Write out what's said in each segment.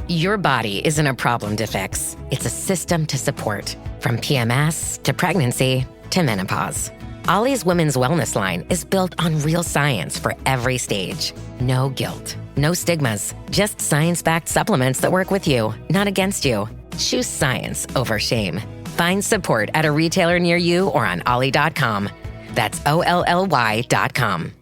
Your body isn't a problem to fix. It's a system to support. From PMS to pregnancy to menopause. Ollie's Women's Wellness line is built on real science for every stage. No guilt, no stigmas, just science-backed supplements that work with you, not against you. Choose science over shame. Find support at a retailer near you or on ollie.com. That's OLLY.com.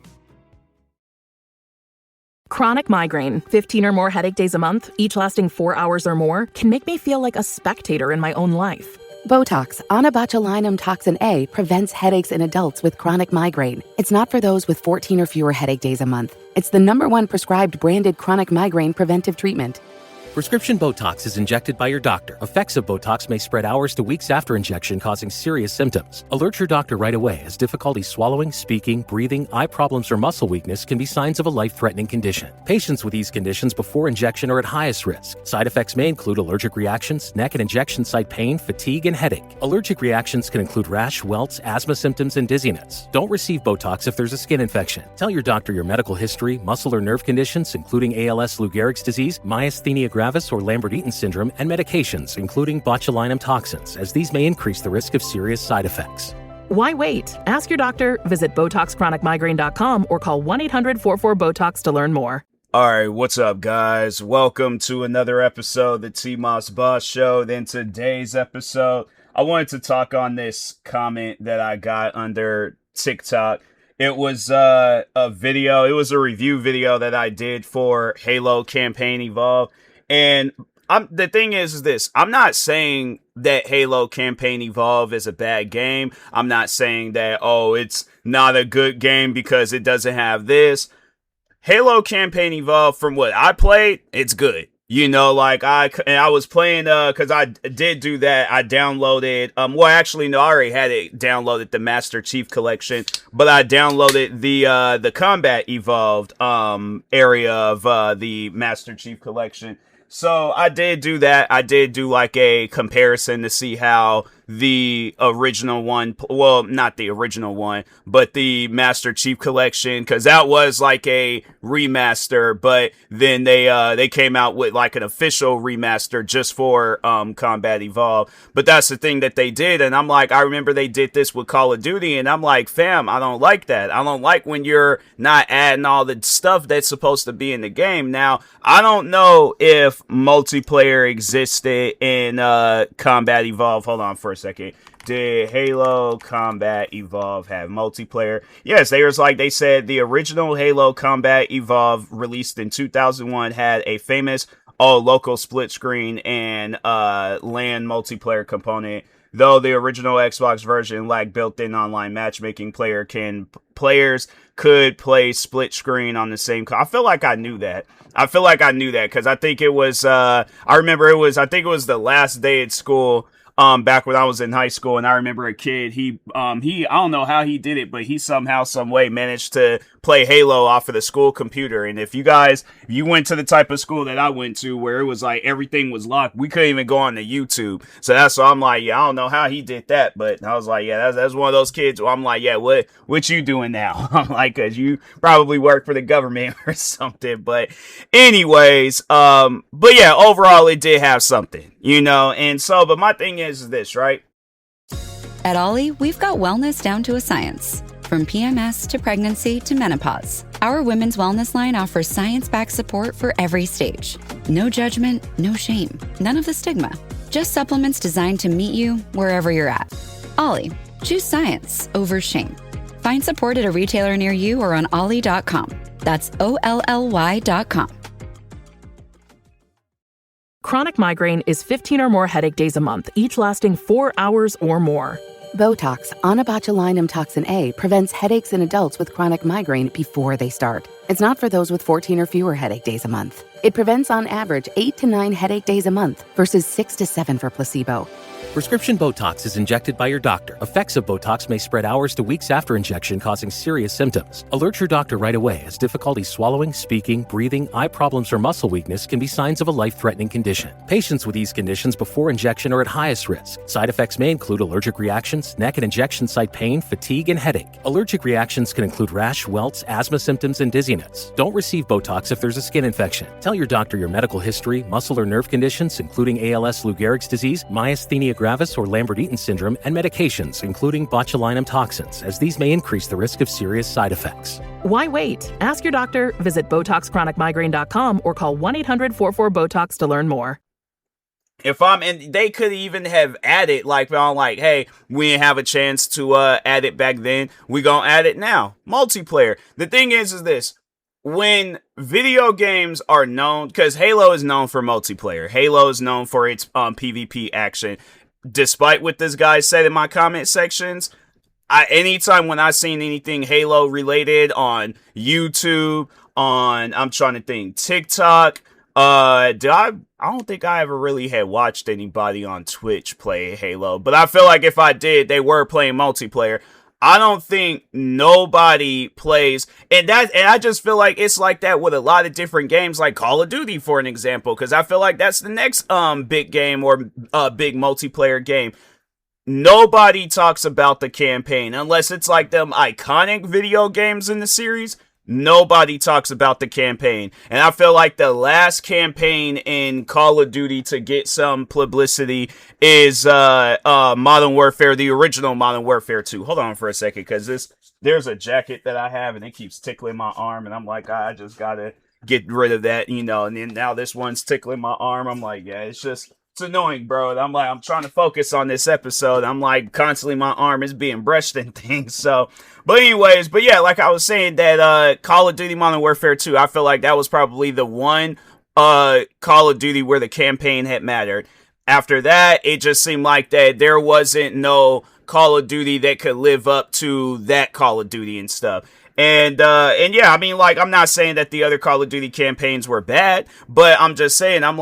Chronic migraine, 15 or more headache days a month, each lasting 4 hours or more, can make me feel like a spectator in my own life. Botox, onabotulinum toxin A, prevents headaches in adults with chronic migraine. It's not for those with 14 or fewer headache days a month. It's the #1 prescribed branded chronic migraine preventive treatment. Prescription Botox is injected by your doctor. Effects of Botox may spread hours to weeks after injection, causing serious symptoms. Alert your doctor right away, as difficulty swallowing, speaking, breathing, eye problems, or muscle weakness can be signs of a life-threatening condition. Patients with these conditions before injection are at highest risk. Side effects may include allergic reactions, neck and injection site pain, fatigue, and headache. Allergic reactions can include rash, welts, asthma symptoms, and dizziness. Don't receive Botox if there's a skin infection. Tell your doctor your medical history, muscle or nerve conditions, including ALS, Lou Gehrig's disease, myasthenia gravis, or Lambert-Eaton syndrome, and medications, including botulinum toxins, as these may increase the risk of serious side effects. Why wait? Ask your doctor, visit BotoxChronicMigraine.com, or call 1-800-44-BOTOX to learn more. All right, what's up, guys? Welcome to another episode of the TMossBoss Show. Then today's episode, I wanted to talk on this comment that I got under TikTok. It was a video. It was a review video that I did for Halo Campaign Evolve. And the thing is this, I'm not saying that Halo Campaign Evolve is a bad game. I'm not saying that, it's not a good game because it doesn't have this. Halo Campaign Evolve, from what I played, it's good. You know, like I was playing, cause I did do that. I downloaded, I already had it downloaded, the Master Chief Collection, but I downloaded the Combat Evolved, area of, the Master Chief Collection. So I did do that. I did do like a comparison to see how the original one, well, not the original one, but the Master Chief Collection, because that was like a remaster, but then they came out with like an official remaster just for Combat Evolved. But that's the thing that they did, and I'm like, I remember they did this with Call of Duty, and I'm like, fam, I don't like that. I don't like when you're not adding all the stuff that's supposed to be in the game. Now, I don't know if multiplayer existed in Combat Evolved. Hold on for a second. Did Halo Combat Evolve have multiplayer? Yes, they said the original Halo Combat Evolve, released in 2001, had a famous all-local split screen and LAN multiplayer component. Though the original Xbox version lacked built-in online matchmaking, players could play split screen on the same I feel like I knew that. Because I think it was, I think it was the last day at school, back when I was in high school, and I remember a kid, he, I don't know how he did it, but he somehow, some way managed to play Halo off of the school computer. And if you went to the type of school that I went to, where it was like everything was locked, we couldn't even go on to YouTube. So that's why I'm like, yeah, I don't know how he did that, but I was like, yeah, that's one of those kids where I'm like, yeah, what you doing now? I'm like, cause you probably work for the government or something. But anyways, but yeah, overall it did have something, you know. And so, but my thing is this, right? At Ollie, we've got wellness down to a science. From PMS to pregnancy to menopause, our women's wellness line offers science-backed support for every stage. No judgment, no shame, none of the stigma. Just supplements designed to meet you wherever you're at. Ollie, choose science over shame. Find support at a retailer near you or on ollie.com. That's OLLY.com. Chronic migraine is 15 or more headache days a month, each lasting 4 hours or more. Botox, onabotulinum toxin A, prevents headaches in adults with chronic migraine before they start. It's not for those with 14 or fewer headache days a month. It prevents on average 8 to 9 headache days a month versus 6 to 7 for placebo. Prescription Botox is injected by your doctor. Effects of Botox may spread hours to weeks after injection, causing serious symptoms. Alert your doctor right away, as difficulty swallowing, speaking, breathing, eye problems, or muscle weakness can be signs of a life-threatening condition. Patients with these conditions before injection are at highest risk. Side effects may include allergic reactions, neck and injection site pain, fatigue, and headache. Allergic reactions can include rash, welts, asthma symptoms, and dizziness. Don't receive Botox if there's a skin infection. Tell your doctor your medical history, muscle or nerve conditions, including ALS, Lou Gehrig's disease, myasthenia gravis, or Lambert-Eaton syndrome, and medications, including botulinum toxins, as these may increase the risk of serious side effects. Why wait? Ask your doctor, visit BotoxChronicMigraine.com, or call 1-800-44-BOTOX to learn more. If and they could even have added, hey, we didn't have a chance to add it back then. We gonna add it now. Multiplayer. The thing is this. When video games are known, because Halo is known for multiplayer. Halo is known for its PvP action. Despite what this guy said in my comment sections, anytime when I've seen anything Halo related on YouTube, I'm trying to think, TikTok, I don't think I ever really had watched anybody on Twitch play Halo, but I feel like if I did, they were playing multiplayer. I don't think nobody plays, and I just feel like it's like that with a lot of different games, like Call of Duty, for an example, because I feel like that's the next big game or big multiplayer game. Nobody talks about the campaign unless it's like them iconic video games in the series. Nobody talks about the campaign. And I feel like the last campaign in Call of Duty to get some publicity is Modern Warfare, the original Modern Warfare 2. Hold on for a second, because there's a jacket that I have and it keeps tickling my arm, and I'm like, I just gotta get rid of that, and then now this one's tickling my arm. I'm like, yeah, it's annoying, bro. And I'm trying to focus on this episode. I'm like, constantly my arm is being brushed and things. So, but yeah, like I was saying, that Call of Duty Modern Warfare 2, I feel like that was probably the one Call of Duty where the campaign had mattered. After that, it just seemed like that there wasn't no Call of Duty that could live up to that Call of Duty and stuff. And yeah, I'm not saying that the other Call of Duty campaigns were bad, but I'm just saying, that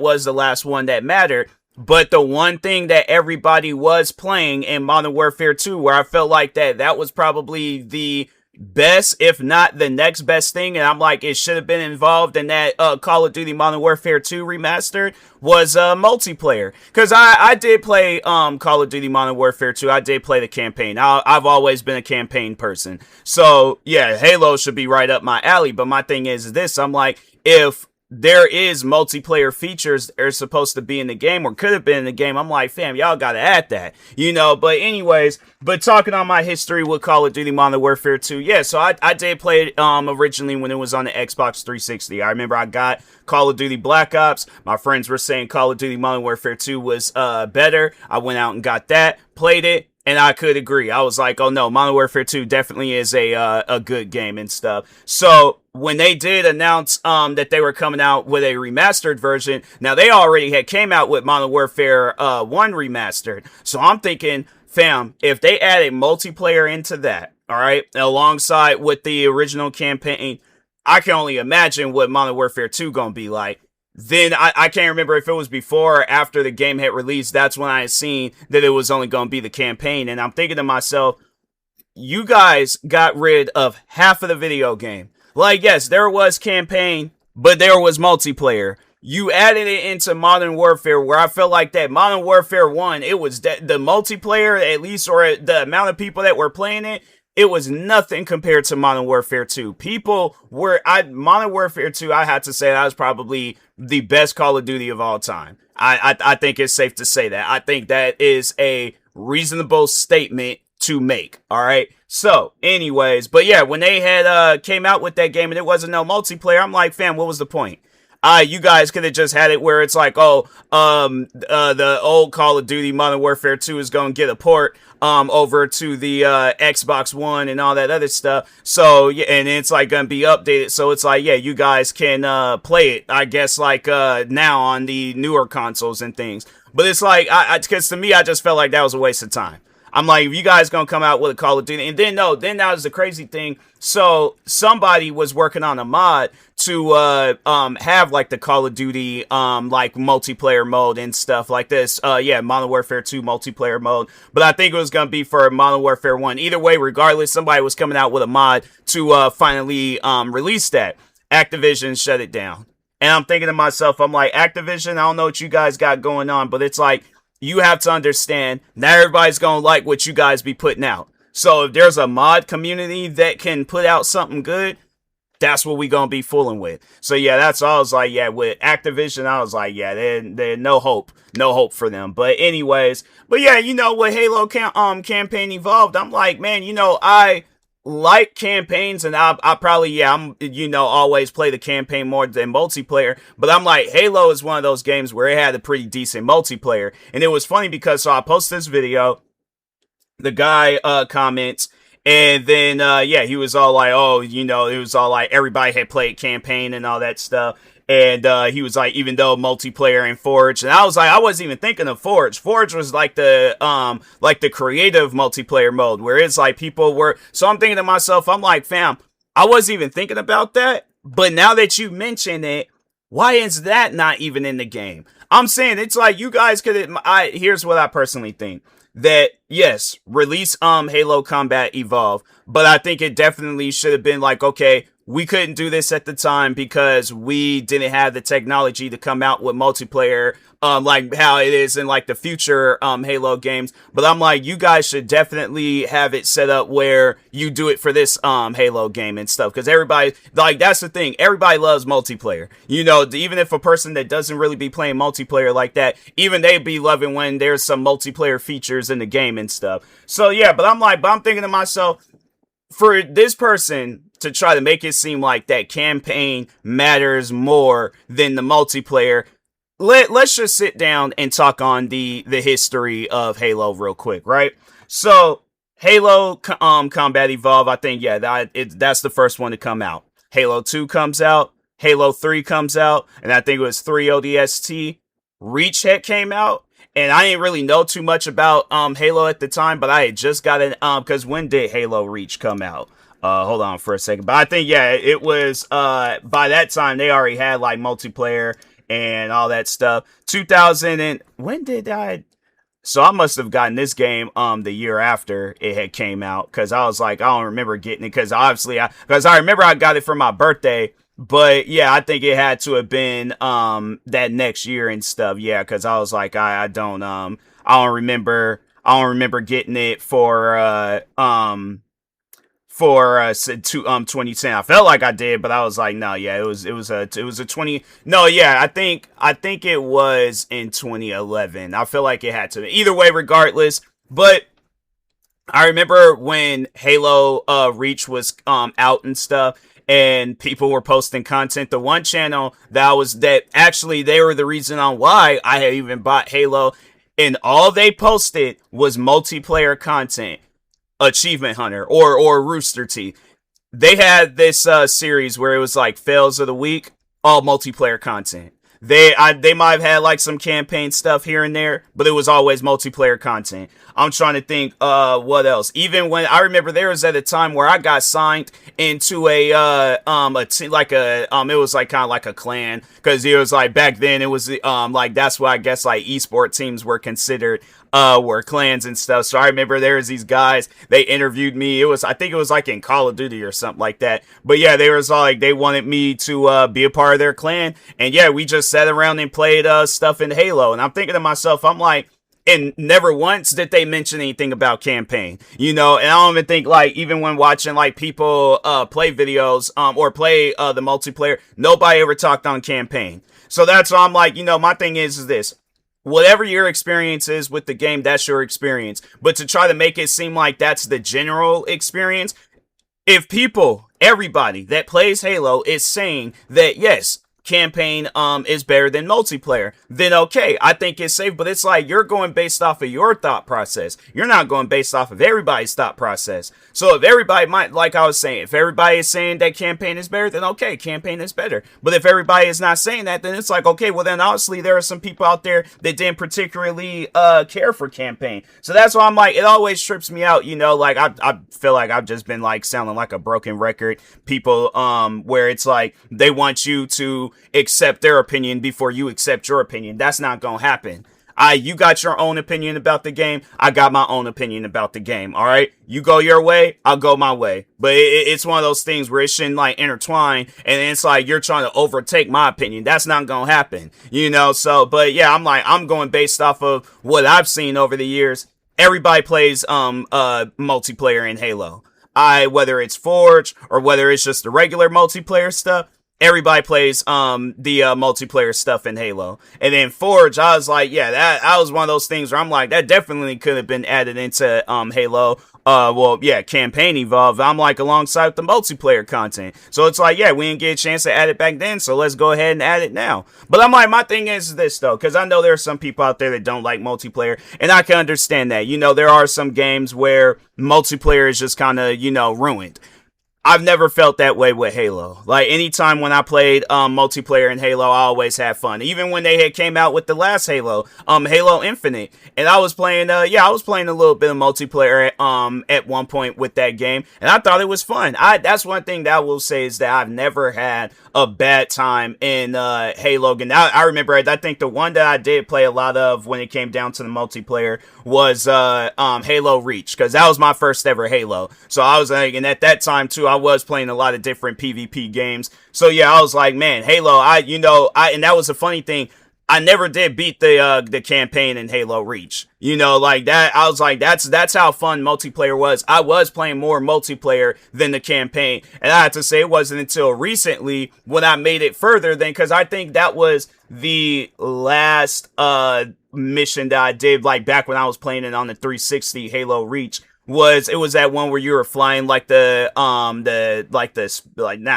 was the last one that mattered. But the one thing that everybody was playing in Modern Warfare 2, where I felt like that was probably the best, if not the next best thing, and I'm like, it should have been involved in that Call of Duty Modern Warfare 2 remastered, was multiplayer. Because I did play Call of Duty Modern Warfare 2. I did play the campaign. I've always been a campaign person. So yeah, Halo should be right up my alley. But my thing is this, I'm like, if there is multiplayer features that are supposed to be in the game or could have been in the game, I'm like, fam, y'all gotta add that, but talking on my history with Call of Duty Modern Warfare 2, yeah, so I did play it originally when it was on the Xbox 360. I remember I got Call of Duty Black Ops. My friends were saying Call of Duty Modern Warfare 2 was better. I went out and got that, played it, and I could agree. I was like, oh no, Modern Warfare 2 definitely is a good game and stuff. So when they did announce that they were coming out with a remastered version, now they already had came out with Modern Warfare 1 remastered. So I'm thinking, fam, if they added multiplayer into that, all right, alongside with the original campaign, I can only imagine what Modern Warfare 2 gonna be like. Then I can't remember if it was before or after the game had released. That's when I had seen that it was only going to be the campaign. And I'm thinking to myself, you guys got rid of half of the video game. Like, yes, there was campaign, but there was multiplayer. You added it into Modern Warfare, where I felt like that Modern Warfare 1, it was the multiplayer, at least, or the amount of people that were playing it, it was nothing compared to Modern Warfare 2. Modern Warfare 2, I had to say that was probably the best Call of Duty of all time. I think it's safe to say that. I think that is a reasonable statement to make. All right. So anyways, but yeah, when they had came out with that game and it wasn't no multiplayer, I'm like, fam, what was the point? You guys could have just had it where it's like, the old Call of Duty Modern Warfare 2 is going to get a port over to the Xbox One and all that other stuff. So, yeah, and it's like going to be updated. So it's like, yeah, you guys can play it, I guess, like now on the newer consoles and things. But it's like, because to me, I just felt like that was a waste of time. I'm like, if you guys gonna come out with a Call of Duty, and then that was the crazy thing. So somebody was working on a mod to have like the Call of Duty like multiplayer mode and stuff like this. Modern Warfare 2 multiplayer mode. But I think it was gonna be for Modern Warfare 1. Either way, regardless, somebody was coming out with a mod to finally release that. Activision shut it down. And I'm thinking to myself, I'm like, Activision, I don't know what you guys got going on, but it's like, you have to understand, not everybody's gonna like what you guys be putting out. So if there's a mod community that can put out something good, that's what we gonna be fooling with. So yeah, that's all. I was like, yeah, with Activision, I was like, yeah, there's no hope for them. But anyways, with Halo campaign evolved, I'm like, man, I like campaigns, and I probably, I'm always play the campaign more than multiplayer, but I'm like, Halo is one of those games where it had a pretty decent multiplayer. And it was funny because so I posted this video, the guy comments, and then he was all like, oh, it was all like everybody had played campaign and all that stuff. And he was like, even though multiplayer and Forge, and I was like, I wasn't even thinking of Forge. Forge was like the creative multiplayer mode where it's like people were. So I'm thinking to myself, I'm like, fam, I wasn't even thinking about that. But now that you mention it, why is that not even in the game? I'm saying it's like you guys could. Here's what I personally think. That yes, release Halo Combat Evolve, but I think it definitely should have been like, okay, we couldn't do this at the time because we didn't have the technology to come out with multiplayer, like how it is in like the future Halo games. But I'm like, you guys should definitely have it set up where you do it for this Halo game and stuff. Because everybody, like, that's the thing. Everybody loves multiplayer. Even if a person that doesn't really be playing multiplayer like that, even they be loving when there's some multiplayer features in the game and stuff. So yeah, but I'm thinking to myself, for this person to try to make it seem like that campaign matters more than the multiplayer, let's just sit down and talk on the history of Halo real quick, right? So Halo Combat Evolve, I think, that's the first one to come out. Halo 2 comes out, Halo 3 comes out, and I think it was 3 ODST. Reach had came out. And I didn't really know too much about Halo at the time, but I had just got it, because when did Halo Reach come out? Hold on for a second. But I think, it was, by that time, they already had, like, multiplayer and all that stuff. 2000 and, when did I? So I must have gotten this game, the year after it had came out, because I was like, I don't remember getting it, because obviously, because I remember I got it for my birthday. But yeah, I think it had to have been that next year and stuff. Yeah, because I was like, I don't remember getting it for 2010. I felt like I did, but I was like, no, yeah, it was a 20. No, yeah, I think it was in 2011. I feel like it had to be. Either way, regardless, but I remember when Halo Reach was out and stuff, and people were posting content. The one channel that actually they were the reason on why I had even bought Halo, and all they posted was multiplayer content. Achievement Hunter or Rooster Teeth. They had this series where it was like fails of the week, all multiplayer content. They might have had like some campaign stuff here and there, but it was always multiplayer content. I'm trying to think what else. Even when I remember there was at a time where I got signed into it was like kind of like a clan, because it was like back then it was like that's why I guess like esport teams were considered were clans and stuff. So I remember there was these guys, they interviewed me. I think it was like in Call of Duty or something like that. But yeah, they was like, they wanted me to be a part of their clan. And yeah, we just sat around and played stuff in Halo. And I'm thinking to myself, I'm like, and never once did they mention anything about campaign, and I don't even think, like, even when watching, like, people play videos or play the multiplayer, nobody ever talked on campaign. So that's why I'm like, my thing is this. Whatever your experience is with the game, that's your experience. But to try to make it seem like that's the general experience, if everybody that plays Halo is saying that, yes, campaign is better than multiplayer, then okay, I think it's safe. But it's like you're going based off of your thought process. You're not going based off of everybody's thought process. So if everybody might, like I was saying, if everybody is saying that campaign is better, then okay, campaign is better. But if everybody is not saying that, then it's like, okay, well then obviously there are some people out there that didn't particularly care for campaign. So that's why I'm like, it always trips me out, like I feel like I've just been like sounding like a broken record. People where it's like they want you to accept their opinion before you accept your opinion. That's not gonna happen. You got your own opinion about the game. I got my own opinion about the game. All right. You go your way. I'll go my way. But it's one of those things where it shouldn't like intertwine. And it's like you're trying to overtake my opinion. That's not going to happen, So, but yeah, I'm going based off of what I've seen over the years. Everybody plays, multiplayer in Halo. Whether it's Forge or whether it's just the regular multiplayer stuff. Everybody plays the multiplayer stuff in Halo. And then Forge, I was like, yeah, that was one of those things where I'm like, that definitely could have been added into Halo. Campaign Evolve. I'm like alongside the multiplayer content. So it's like, yeah, we didn't get a chance to add it back then, so let's go ahead and add it now. But I'm like, my thing is this though, because I know there are some people out there that don't like multiplayer, and I can understand that. There are some games where multiplayer is just kind of, ruined. I've never felt that way with Halo. Like, anytime when I played multiplayer in Halo, I always had fun. Even when they had came out with the last Halo, Halo Infinite, and I was playing, I was playing a little bit of multiplayer at one point with that game, and I thought it was fun. That's one thing that I will say is that I've never had a bad time in Halo. And I remember, I think the one that I did play a lot of when it came down to the multiplayer was Halo Reach, because that was my first ever Halo. So I was like, and at that time too, I was playing a lot of different PvP games. So yeah, I was like, man, Halo, and that was a funny thing. I never did beat the campaign in Halo Reach. Like that, I was like, that's how fun multiplayer was. I was playing more multiplayer than the campaign. And I have to say, it wasn't until recently when I made it further because I think that was the last mission that I did, like back when I was playing it on the 360 Halo Reach. It was that one where you were flying like not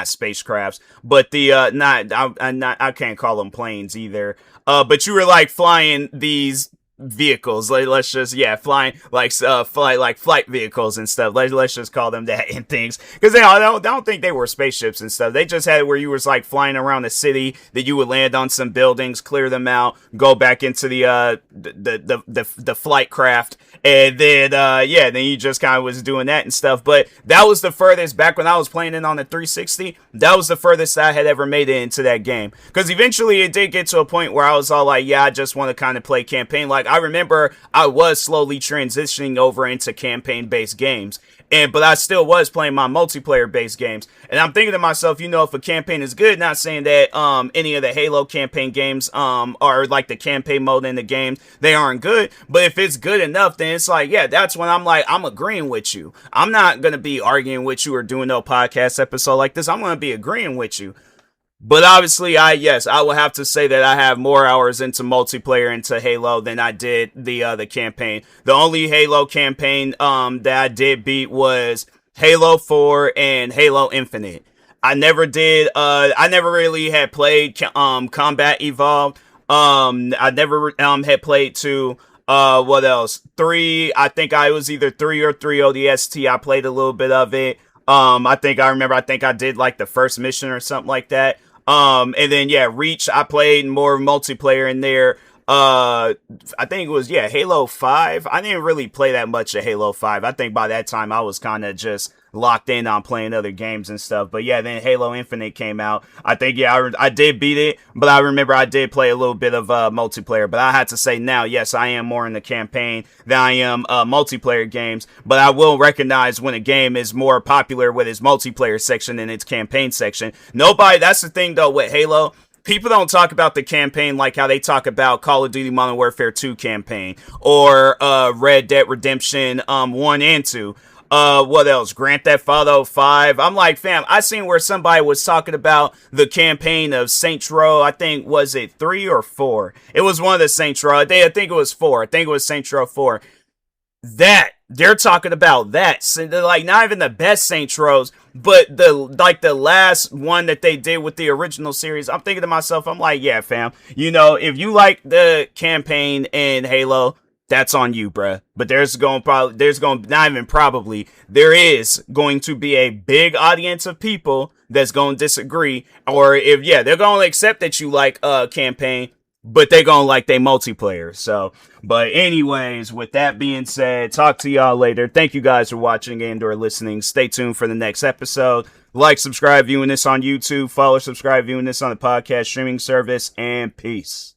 spacecrafts, but I can't call them planes either. But you were like flying these vehicles, let's just flying flight vehicles and stuff. Let's just call them that and things, because I don't think they were spaceships and stuff. They just had it where you was like flying around the city, that you would land on some buildings, clear them out, go back into the flight craft, and then then you just kind of was doing that and stuff. But that was the furthest, back when I was playing it on the 360, that was the furthest I had ever made it into that game, because eventually it did get to a point where I was all like, I just want to kind of play campaign. Like, I remember I was slowly transitioning over into campaign-based games, but I still was playing my multiplayer-based games. And I'm thinking to myself, if a campaign is good, not saying that any of the Halo campaign games are like the campaign mode in the game, they aren't good. But if it's good enough, then it's like, that's when I'm like, I'm agreeing with you. I'm not going to be arguing with you or doing no podcast episode like this. I'm going to be agreeing with you. But obviously, I will have to say that I have more hours into multiplayer into Halo than I did the campaign. The only Halo campaign that I did beat was Halo 4 and Halo Infinite. I never really had played Combat Evolved. I never had played 2. What else? 3. I think I was either 3 or 3 ODST. I played a little bit of it. I think I did like the first mission or something like that. And then, Reach, I played more multiplayer in there. I think it was, Halo 5. I didn't really play that much of Halo 5. I think by that time I was kind of just locked in on playing other games and stuff. But then Halo Infinite came out. I think, I did beat it, but I remember I did play a little bit of multiplayer. But I had to say now, yes, I am more in the campaign than I am multiplayer games. But I will recognize when a game is more popular with its multiplayer section than its campaign section. That's the thing though with Halo. People don't talk about the campaign like how they talk about Call of Duty Modern Warfare 2 campaign or Red Dead Redemption 1 and 2. What else? Grand Theft Auto 5. I'm like, fam, I seen where somebody was talking about the campaign of Saints Row. I think, was it 3 or 4? It was one of the Saints Row. I think it was 4. I think it was Saints Row 4. That they're talking about that. So they're like, not even the best Saints Rows, but the last one that they did with the original series. I'm thinking to myself, I'm like, yeah, fam, you know, if you like the campaign in Halo, that's on you, bruh. But there is going to be a big audience of people that's going to disagree. Or if, yeah, they're going to accept that you like campaign, but they're going to like their multiplayer. So, but anyways, with that being said, talk to y'all later. Thank you guys for watching and or listening. Stay tuned for the next episode. Like, subscribe, viewing this on YouTube. Follow, subscribe, viewing this on the podcast streaming service. And peace.